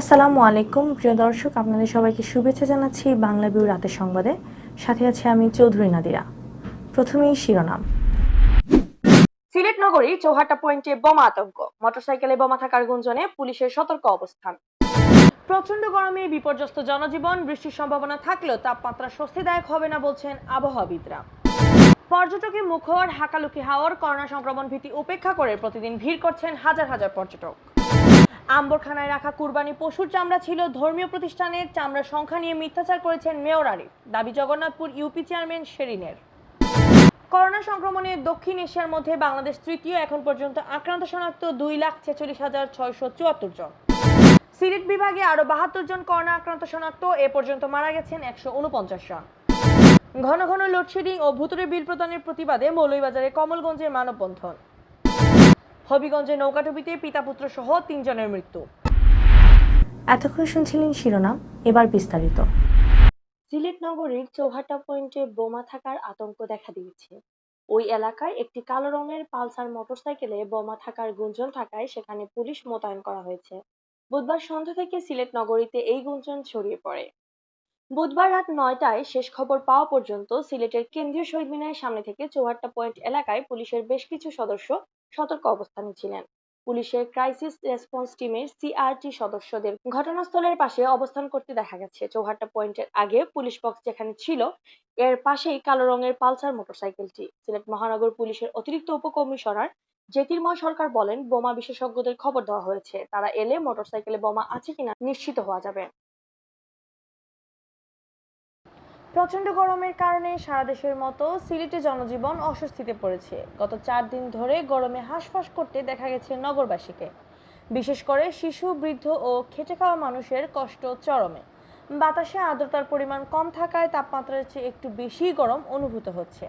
আসসালামু আলাইকুম প্রিয় দর্শক, আপনাদের সবাইকে শুভেচ্ছা জানাচ্ছি বাংলা ভিউ রাতের সংবাদে। সাথে আছে আমি চৌধুরী নাদিরা। প্রথমেই শিরোনাম। সিলেট নগরীর চৌহাট্টা পয়েন্টে বোমা আতঙ্ক, মোটরসাইকেলে বোমা থাকার গুঞ্জনে পুলিশের সতর্ক অবস্থান। প্রচন্ড গরমে বিপর্যস্ত জনজীবন, বৃষ্টির সম্ভাবনা থাকলেও তাপমাত্রা স্বস্তিদায়ক হবে না বলছেন আবহাওয়াবিদরা। পর্যটকের মুখর হাকালুকি হাওর, করোনা সংক্রমণ ভীতি উপেক্ষা করে প্রতিদিন ভিড় করছেন হাজার হাজার পর্যটক। আম্বরখানায় রাখা কুরবানি পশুর চামড়া ছিল ধর্মীয় প্রতিষ্ঠানের, চামড়ার সংখ্যা নিয়ে মিথ্যাচার করেছেন মেয়র আরিফ, দাবি জগন্নাথপুর ইউপি চেয়ারম্যান শেরিনের। করোনা সংক্রমণে দক্ষিণ এশিয়ার মধ্যে বাংলাদেশ তৃতীয়, এখন পর্যন্ত আক্রান্ত শনাক্ত 2,46,674 জন। সিলেট বিভাগে আরো 72 জন করোনা আক্রান্ত শনাক্ত, এ পর্যন্ত মারা গেছেন 149 জন। ঘন ঘন লোডশেডিং ও ভুতুরে বিল প্রদানের প্রতিবাদে মৌলভীবাজারে কমলগঞ্জে মানববন্ধন। হবিগঞ্জে নৌকাডুবিতে পিতা পুত্র সহ 3 জনের মৃত্যু। এতক্ষণ শুনছিলেন শিরোনাম, এবার বিস্তারিত। সিলেট নগরীর চৌহাট্টা পয়েন্টে বোমা থাকার আতঙ্ক দেখা দিয়েছে। ওই এলাকায় একটি কালো রঙের পালসার মোটরসাইকেলে বোমা থাকার গুঞ্জন থাকায় সেখানে পুলিশ মোতায়েন করা হয়েছে। বুধবার সন্ধ্যা থেকে সিলেট নগরীতে এই গুঞ্জন ছড়িয়ে পড়ে। বুধবার রাত 9টায় শেষ খবর পাওয়া পর্যন্ত সিলেটের কেন্দ্রীয় শহীদ মিনারের সামনে থেকে চৌহাট্টা পয়েন্ট এলাকায় পুলিশের বেশ কিছু সদস্য সতর্ক অবস্থানে ছিলেন। পুলিশের ক্রাইসিস রেসপন্স টিমের সিআরটি সদস্যদের ঘটনাস্থলের পাশে অবস্থান করতে দেখা গেছে। চৌহাট্টা পয়েন্টের আগে পুলিশ বক্স যেখানে ছিল, এর পাশেই কালো রঙের পালসার মোটরসাইকেলটি। সিলেট মহানগর পুলিশের অতিরিক্ত উপকমিশনার জ্যোতির্ময় সরকার বলেন, বোমা বিশেষজ্ঞদের খবর দেওয়া হয়েছে, তারা এলে মোটরসাইকেলে বোমা আছে কিনা নিশ্চিত হওয়া যাবে। প্রচন্ড গরমের কারণে সারা দেশের মতো সিলেটে জনজীবন অস্বস্তিতে পড়েছে। গত 4 দিন ধরে গরমে হাঁসফাঁস করতে দেখা গেছে নগরবাসীকে। বিশেষ করে শিশু, বৃদ্ধ ও খেটে খাওয়া মানুষের কষ্ট চরমে। বাতাসে আর্দ্রতার পরিমাণ কম থাকায় তাপমাত্রার চেয়ে একটু বেশি গরম অনুভূত হচ্ছে।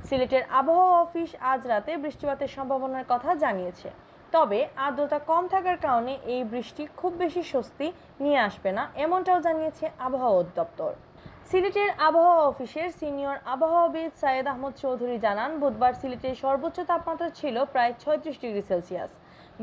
সিলেটের আবহাওয়া অফিস আজ রাতে বৃষ্টিপাতের সম্ভাবনার কথা জানিয়েছে। তবে আর্দ্রতা কম থাকার কারণে এই বৃষ্টি খুব বেশি স্বস্তি নিয়ে আসবে না, এমনটাও জানিয়েছে আবহাওয়া অধিদপ্তর। সিলেটের আবহাওয়া অফিসের সিনিয়র আবহাওয়াবিদ সাইয়েদ আহমদ চৌধুরী জানান, বুধবার সিলেটের সর্বোচ্চ তাপমাত্রা ছিল প্রায় 36 ডিগ্রি সেলসিয়াস।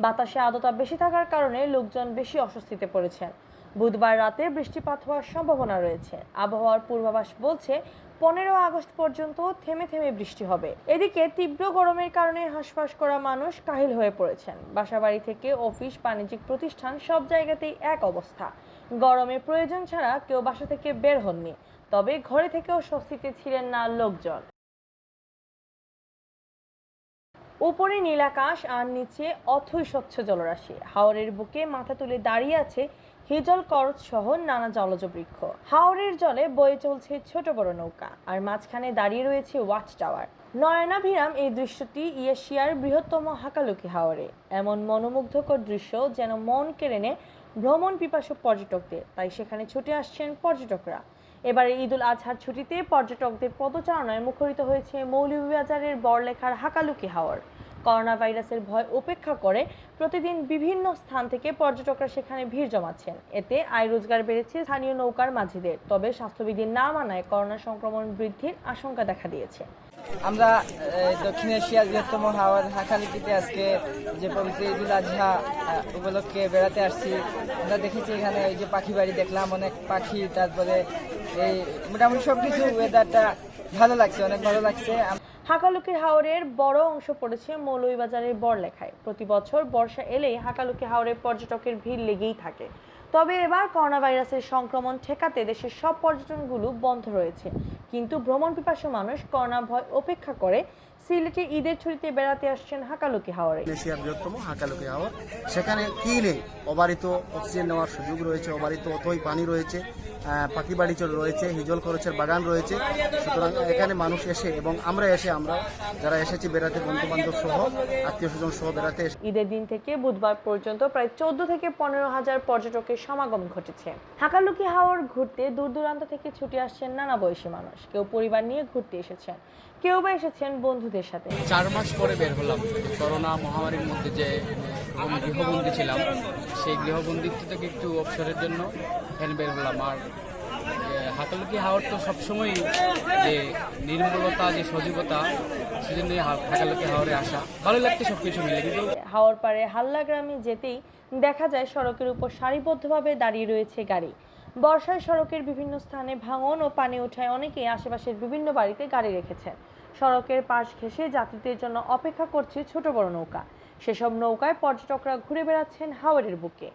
বাতাসে আর্দ্রতা বেশি থাকার কারণে লোকজন বেশি অস্বস্তিতে পড়েছেন। বুধবার রাতে বৃষ্টিপাত হওয়ার সম্ভাবনা রয়েছে। আবহাওয়ার পূর্বাভাস বলছে 15 আগস্ট পর্যন্ত থেমে থেমে বৃষ্টি হবে। এদিকে তীব্র গরমের কারণে হাঁসফাঁস করা মানুষ কাহিল হয়ে পড়েছেন। বাসাবাড়ি থেকে অফিস, বাণিজ্যিক প্রতিষ্ঠান সব জায়গাতেই এক অবস্থা। গরমে প্রয়োজন ছাড়া কেউ বাসা থেকে বের হননি, তবে ঘরে থেকেও স্বস্তিতে ছিলেন না লোকজন। উপরে নীল আকাশ আর নিচে অথই স্বচ্ছ জলরাশি। হাওরের বুকে মাথা তুলে দাঁড়িয়ে আছে হিজল করচ সহ নানা জলজ বৃক্ষ। হাওরের জলে বয়ে চলছে ছোট বড় নৌকা, আর মাঝখানে দাঁড়িয়ে রয়েছে ওয়াচ টাওয়ার। নয়নাভিরাম এই দৃশ্যটি এশিয়ার বৃহত্তম হাকালুকি হাওরে। এমন মনোমুগ্ধকর দৃশ্য যেন মন কেড়ে নেয় ভ্রমণ পিপাসু পর্যটকদের, তাই সেখানে ছুটে আসছেন পর্যটকরা। এবারে ঈদুল আজহার ছুটিতে পর্যটকদের পদচারণায় মুখরিত হয়েছে মৌলভীবাজারের বড়লেখার হাকালুকি হাওর। করোনা ভাইরাসের ভয় উপেক্ষা করে প্রতিদিন বিভিন্ন স্থান থেকে পর্যটকরা সেখানে ভিড় জমাচ্ছেন। এতে আয় রোজগার বেড়েছে স্থানীয় নৌকার মাঝিদের। তবে স্বাস্থ্যবিধি না মানায় করোনা সংক্রমণ বৃদ্ধির আশঙ্কা দেখা দিয়েছে। আমরা দক্ষিণ এশিয়ার বৃহত্তম হাওর হাকালুকিতে আজকে যে পবিত্র ঈদুল আজহা উপলক্ষে বেড়াতে আসছি। আমরা দেখেছি এখানে এই যে পাখি বাড়ি দেখলাম, অনেক পাখি, তারপরে এই মোটামুটি সবকিছু ওয়েদারটা ভালো লাগছে, অনেক ভালো লাগছে। হাকালুকির হাওরের বড় অংশ পড়েছে মৌলভীবাজারের বড়লেখায়। প্রতি বছর বর্ষা এলেই হাকালুকি হাওরে পর্যটকের ভিড় লেগেই থাকে। তবে এবার করোনা ভাইরাসের সংক্রমণ ঠেকাতে দেশের সব পর্যটনগুলো বন্ধ রয়েছে। কিন্তু ভ্রমণ পিপাসু মানুষ করোনা ভয় উপেক্ষা করে সিলেটে ঈদের ছুটিতে বেড়াতে আসছেন হাকালুকি হাওরে। এশিয়ার বৃহত্তম হাকালুকি হাওর, সেখানে কি নেই? অবারিত অক্সিজেন নেওয়ার সুযোগ রয়েছে, অবারিত অথই পানি রয়েছে, পাখি বাড়ি রয়েছে, হিজল খরচের বাগান রয়েছে। সুতরাং এখানে মানুষ এসে এবং আমরা যারা এসেছি বেড়াতে, বন্ধু বান্ধব সহ, আত্মীয় স্বজন সহ বেড়াতে। ঈদের দিন থেকে বুধবার পর্যন্ত প্রায় 14 থেকে 15 হাজার পর্যটকের সমাগম ঘটেছে। হাকালুকি হাওর ঘুরতে দূর দূরান্ত থেকে ছুটে আসছেন নানা বয়সী মানুষ। কেউ পরিবার নিয়ে ঘুরতে এসেছেন, কেউ বা এসেছেন বন্ধুদের সাথে। 4 মাস পরে বের হলাম। করোনা মহামারীর মধ্যে যে গৃহবন্দী ছিলাম, সেই গৃহবন্দিত্ব থেকে একটু অবসরের জন্য এখানে বের হলাম। আর হাকালুকি হাওর তো সবসময় যে নির্মলতা যে সজীবতা, সেজন্য হাকালুকি হাওরে আসা ভালো লাগছে সবকিছু মিলে। কিন্তু হাওর পাড়ে হাল্লা গ্রামে যেতেই দেখা যায় সড়কের উপর সারিবদ্ধভাবে দাঁড়িয়ে রয়েছে গাড়ি। বর্ষায় সড়কের বিভিন্ন স্থানে ভাঙন ও পানি ওঠায় অনেকেই আশেপাশের বিভিন্ন বাড়িতে গাড়ি রেখেছেন। সড়কের পাশ ঘেঁষে যাত্রীদের জন্য অপেক্ষা করছে ছোট বড় নৌকা। সেসব নৌকায় পর্যটকরা ঘুরে বেড়াচ্ছেন হাওরের বুকে।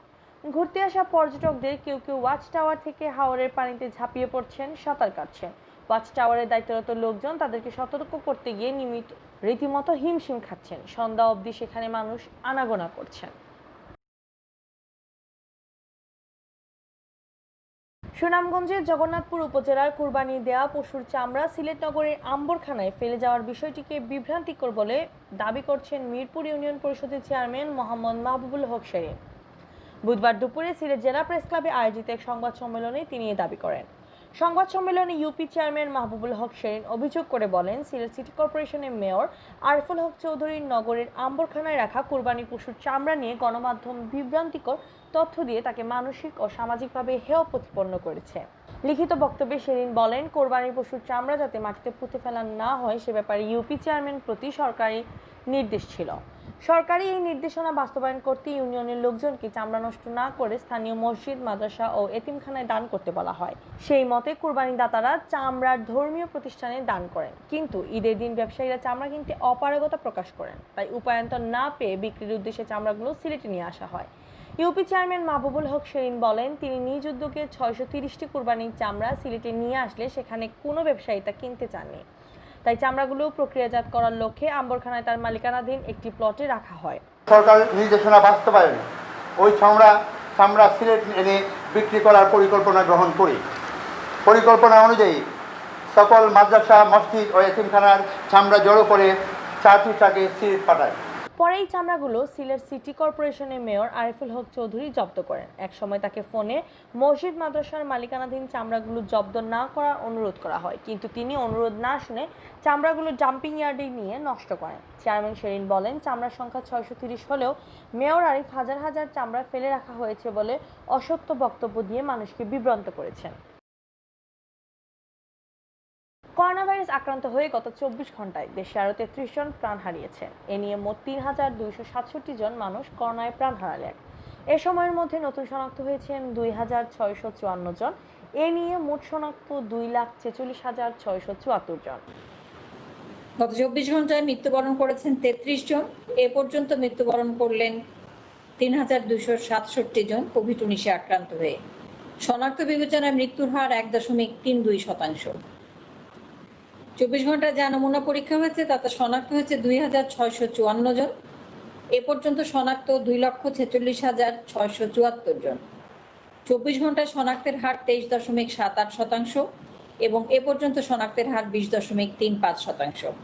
ঘুরতে আসা পর্যটকদের কেউ কেউ ওয়াচ টাওয়ার থেকে হাওরের পানিতে ঝাঁপিয়ে পড়ছেন, সাঁতার কাটছেন। ওয়াচ টাওয়ারের দায়িত্বরত লোকজন তাদেরকে সতর্ক করতে গিয়ে রীতিমতো হিমশিম খাচ্ছেন। সন্ধ্যা অবধি সেখানে মানুষ আনাগোনা করছেন। সুনামগঞ্জের জগন্নাথপুর উপজেলার কুরবানি দেয়া পশুর চামড়া সিলেট নগরের আম্বরখানায় ফেলে যাওয়ার বিষয়টিকে বিভ্রান্তিকর বলে দাবি করছেন মিরপুর ইউনিয়ন পরিষদের চেয়ারম্যান মোহাম্মদ মাহবুবুল হক শেরিন। বুধবার দুপুরে সিলেট জেলা প্রেস ক্লাবে আয়োজিত এক সংবাদ সম্মেলনে তিনি এ দাবি করেন। সংবাদ সম্মেলনে ইউপি চেয়ারম্যান মাহবুবুল হক শেরিন অভিযোগ করে বলেন, সিলেট সিটি কর্পোরেশনের মেয়র আরিফুল হক চৌধুরী নগরের আম্বরখানায় রাখা কুরবানি পশুর চামড়া নিয়ে গণমাধ্যম বিভ্রান্তিকর তথ্য দিয়ে তাকে মানসিক ও সামাজিকভাবে হেয় প্রতিপন্ন করেছে। লিখিত বক্তব্যে শেরিন বলেন, কোরবানির পশুর চামড়া যাতে মাটিতে পুঁতে ফেলা না হয় সে ব্যাপারে ইউপি চেয়ারম্যান প্রতি সরকারি নির্দেশ ছিল। সরকারি এই নির্দেশনা বাস্তবায়ন করতে ইউনিয়নের লোকজনকে চামড়া নষ্ট না করে স্থানীয় মসজিদ, মাদ্রাসা ও এতিমখানায় দান করতে বলা হয়। সেই মতে কুরবানিদাতারা চামড়ার ধর্মীয় প্রতিষ্ঠানে দান করেন, কিন্তু ঈদের দিন ব্যবসায়ীরা চামড়া কিনতে অপারগতা প্রকাশ করেন। তাই উপায়ন্তর না পেয়ে বিক্রির উদ্দেশ্যে চামড়াগুলো সিলেটে নিয়ে আসা হয়। ইউপি চেয়ারম্যান মাহবুবুল হক শেরিন বলেন, তিনি নিজ উদ্যোগে 630টি কুরবানির চামড়া সিলেটে নিয়ে আসলে সেখানে কোনো ব্যবসায়ী তা কিনতে চাননি। তাই চামড়াগুলো প্রক্রিয়াজাত করার লক্ষ্যে আম্বরখানায় তার মালিকানাধীন একটি প্লটে রাখা হয়। সরকার নির্দেশনা বাস্তবায়নে ওই চামড়া সিলেট এনে বিক্রি করার পরিকল্পনা গ্রহণ করি। পরিকল্পনা অনুযায়ী সকল মাদ্রাসা, মসজিদ ও এতিমখানার চামড়া জড়ো করে 4টি ট্রাকে সিলেট পাঠায়। পরে এই চামড়াগুলো সিলেট সিটি কর্পোরেশনের মেয়র আরিফুল হক চৌধুরী জব্দ করেন। এক সময় তাকে ফোনে মসজিদ, মাদ্রাসার মালিকানাধীন চামড়াগুলো জব্দ না করার অনুরোধ করা হয়, কিন্তু তিনি অনুরোধ না শুনে চামড়াগুলো ডাম্পিং ইয়ার্ডে নিয়ে নষ্ট করেন। চেয়ারম্যান শেরিন বলেন, চামড়ার সংখ্যা 630 হলেও মেয়র আরিফ হাজার হাজার চামড়া ফেলে রাখা হয়েছে বলে অসত্য বক্তব্য দিয়ে মানুষকে বিভ্রান্ত করেছেন। করোনা ভাইরাস আক্রান্ত হয়ে গত 24 ঘন্টায় দেশে আরো 33 জন প্রাণ হারিয়েছেন। এ নিয়ে মোট 3267 জন মানুষ করোনায় প্রাণ হারালেন। এ সময়ের মধ্যে নতুন শনাক্ত হয়েছেন 2654 জন। এ নিয়ে মোট শনাক্ত 2,46,674 জন। গত 24 ঘন্টায় মৃত্যুবরণ করেছেন 33 জন। এ পর্যন্ত মৃত্যুবরণ করলেন 3267 জন কোভিড-19 আক্রান্ত হয়ে। শনাক্ত বিবেচনায় মৃত্যুর হার 1.32%। 24 ঘন্টায় যা নমুনা পরীক্ষা হয়েছে তাতে শনাক্ত হয়েছে 2654 জন। এ পর্যন্ত শনাক্ত 2,46,674 জন। 24 ঘন্টায় শনাক্তের হার 23.78% এবং এ পর্যন্ত শনাক্তের হার 20.35%।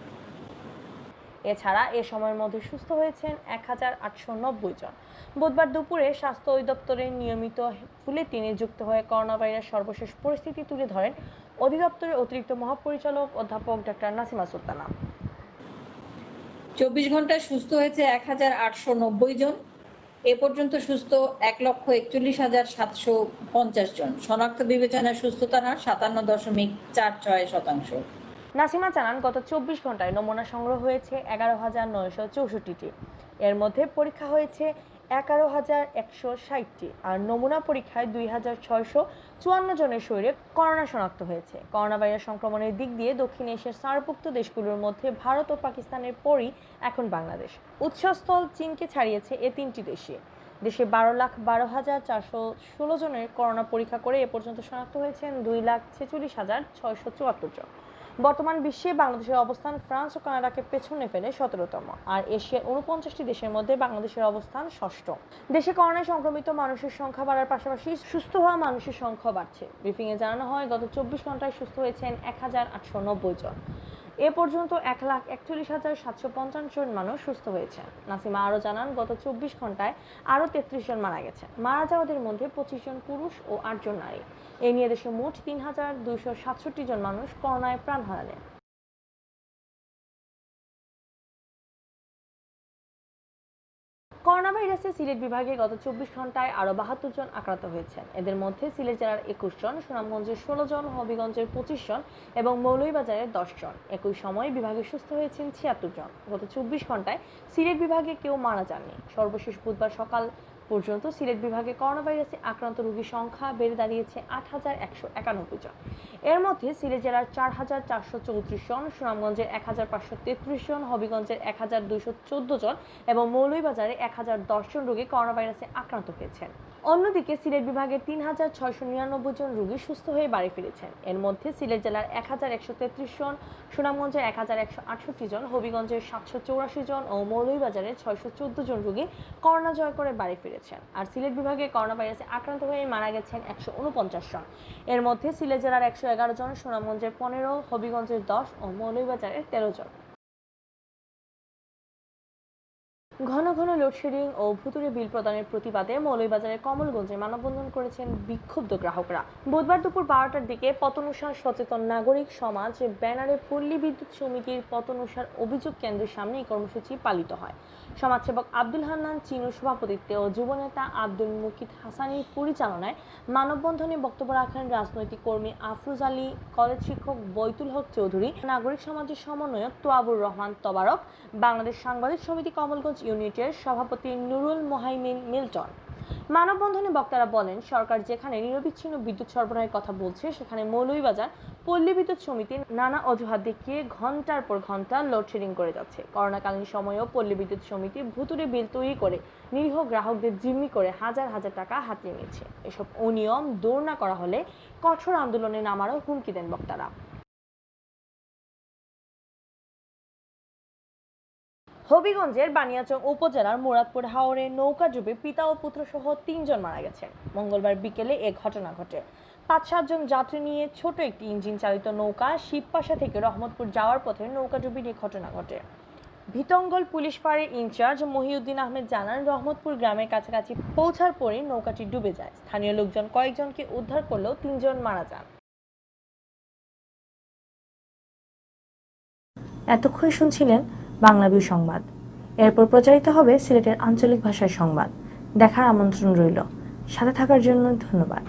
এছাড়া এ সময়ের মধ্যে সুস্থ হয়েছেন 1890 জন। বুধবার দুপুরে স্বাস্থ্য অধিদপ্তরের নিয়মিত বুলেটিনে যুক্ত হয়ে করোনা ভাইরাস সর্বশেষ পরিস্থিতি তুলে ধরেন অধিদপ্তরের অতিরিক্ত মহাপরিচালক অধ্যাপক ডক্টর নাসিমা সুলতানা। 24 ঘন্টায় সুস্থ হয়েছে 1890 জন। এ পর্যন্ত সুস্থ 1,41,750 জন। শনাক্ত বিবেচনায় সুস্থতার হার 57.46%। নাসিমা জানান, গত 24 ঘন্টায় নমুনা সংগ্রহ হয়েছে 11,964টি। এর মধ্যে পরীক্ষা হয়েছে 11,160টি আর নমুনা পরীক্ষায় 2,654 জনের শরীরে করোনা শনাক্ত হয়েছে। করোনা ভাইরাস সংক্রমণের দিক দিয়ে দক্ষিণ এশিয়ার সার্কভুক্ত দেশগুলোর মধ্যে ভারত ও পাকিস্তানের পরই এখন বাংলাদেশ। উৎসস্থল চীনকে ছাড়িয়েছে এ তিনটি দেশে। দেশে 12,12,416 জনের করোনা পরীক্ষা করে এ পর্যন্ত শনাক্ত হয়েছেন 2,46,674 জন। বর্তমান বিশ্বে বাংলাদেশের অবস্থান ফ্রান্স ও কানাডাকে পেছনে ফেলে 17তম, আর এশিয়ার 49টি দেশের মধ্যে বাংলাদেশের অবস্থান ষষ্ঠ। দেশে করোনায় সংক্রমিত মানুষের সংখ্যা বাড়ার পাশাপাশি সুস্থ হওয়া মানুষের সংখ্যা বাড়ছে। ব্রিফিংয়ে জানানো হয়, গত 24 ঘন্টায় সুস্থ হয়েছেন 1,890 জন। এ পর্যন্ত 1,41,750 জন মানুষ সুস্থ হয়েছে। নাসিমা আরও জানান, গত 24 ঘন্টায় আরও 33 জন মারা গেছে। মারা যাওয়াদের মধ্যে 25 জন পুরুষ ও 8 জন নারী। এ নিয়ে দেশে মোট 3,267 জন মানুষ করোনায় প্রাণ হারালেন। করোনা ভাইরাসে সিলেট বিভাগে গত 24 ঘন্টায় আরও 72 জন আক্রান্ত হয়েছেন। এদের মধ্যে সিলেট জেলার 21 জন, সুনামগঞ্জের 16 জন, হবিগঞ্জের 25 জন এবং মৌলভীবাজারের 10 জন। একই সময়ে বিভাগে সুস্থ হয়েছেন 76 জন। গত 24 ঘন্টায় সিলেট বিভাগে কেউ মারা যাননি। সর্বশেষ বুধবার সকাল পর্যন্ত সিলেট বিভাগে করোনা ভাইরাসে আক্রান্ত রোগীর সংখ্যা বেড়ে দাঁড়িয়েছে 8191 জন। এর মধ্যে সিলেট জেলার 4434 জন, সুনামগঞ্জের 1533 জন, হবিগঞ্জের 1214 জন এবং মৌলভীবাজারে 1010 জন রোগী করোনা ভাইরাসে আক্রান্ত হয়েছেন। অন্যদিকে সিলেট বিভাগের 3699 জন রোগী সুস্থ হয়ে বাড়ি ফিরেছেন। এর মধ্যে সিলেট জেলার 1133 জন, সুনামগঞ্জের 1168 জন, হবিগঞ্জের 784 জন ও মৌলভীবাজারের 614 জন রোগী করোনা জয় করে বাড়ি ফিরেছেন। আর সিলেট বিভাগে করোনা ভাইরাসে আক্রান্ত হয়ে মারা গেছেন 149 জন। এর মধ্যে সিলেট জেলার 111 জন, সুনামগঞ্জের 15, হবিগঞ্জের 10 ও মৌলভীবাজারের 13 জন। ঘন ঘন লোডশেডিং ও ভুতুড়ে বিল প্রদানের প্রতিবাদে মৌলভীবাজারের কমলগঞ্জে মানববন্ধন করেছেন বিক্ষুব্ধ গ্রাহকরা। বুধবার দুপুর 12টার দিকে পতনুষার সচেতন নাগরিক সমাজ ব্যানারে পল্লী বিদ্যুৎ সমিতির পতনুষার অভিযোগ কেন্দ্রের সামনে এই কর্মসূচি পালিত হয়। সমাজসেবক আব্দুল হান্নান চিনুর সভাপতিত্বে ও যুবনেতা আব্দুল মুকিত হাসানির পরিচালনায় মানববন্ধনে বক্তব্য রাখেন রাজনৈতিক কর্মী আফরোজ আলী, কলেজ শিক্ষক বৈতুল হক চৌধুরী, নাগরিক সমাজের সমন্বয়ক তোয়াবুর রহমান তবারক, বাংলাদেশ সাংবাদিক সমিতি কমলগঞ্জ ইউনিটের সভাপতি নুরুল মোহাইমিন মিল্টন। মানববন্ধনে বক্তারা বলেন, সরকার যেখানে নিরবিচ্ছিন্ন বিদ্যুৎ সরবরাহের কথা বলছে, সেখানে মৌলভীবাজার পল্লী বিদ্যুৎ সমিতি নানা অজুহাত দেখিয়ে ঘন্টার পর ঘন্টা লোডশেডিং করে যাচ্ছে। করোনাকালীন সময়েও পল্লী বিদ্যুৎ সমিতি ভুতুড়ে বিল তৈরি করে নিরীহ গ্রাহকদের জিম্মি করে হাজার হাজার টাকা হাতিয়ে নিচ্ছে। এসব অনিয়ম দূর না করা হলে কঠোর আন্দোলনে নামারও হুমকি দেন বক্তারা। হবিগঞ্জের বানিয়াচং উপজেলার মুরাদপুর হাওরে নৌকা ডুবে পিতা ও পুত্র সহ 3 জন মারা গেছেন। মঙ্গলবার বিকেলে এ ঘটনা ঘটে। 5-7 জন যাত্রী নিয়ে ছোট একটি ইঞ্জিন চালিত নৌকা শিবপাশা থেকে রহমতপুর যাওয়ার পথে নৌকাডুবির এই ঘটনা ঘটে। ভিতঙ্গল পুলিশ ফাঁড়ির ইনচার্জ মহিউদ্দিন আহমেদ জানান, রহমতপুর গ্রামের কাছাকাছি পৌঁছার পরই নৌকাটি ডুবে যায়। স্থানীয় লোকজন কয়েকজনকে উদ্ধার করলেও 3 জন মারা যান। এতক্ষণ শুনছিলেন বাংলা ভিউ সংবাদ। এরপর প্রচারিত হবে সিলেটের আঞ্চলিক ভাষায় সংবাদ। দেখার আমন্ত্রণ রইল। সাথে থাকার জন্য ধন্যবাদ।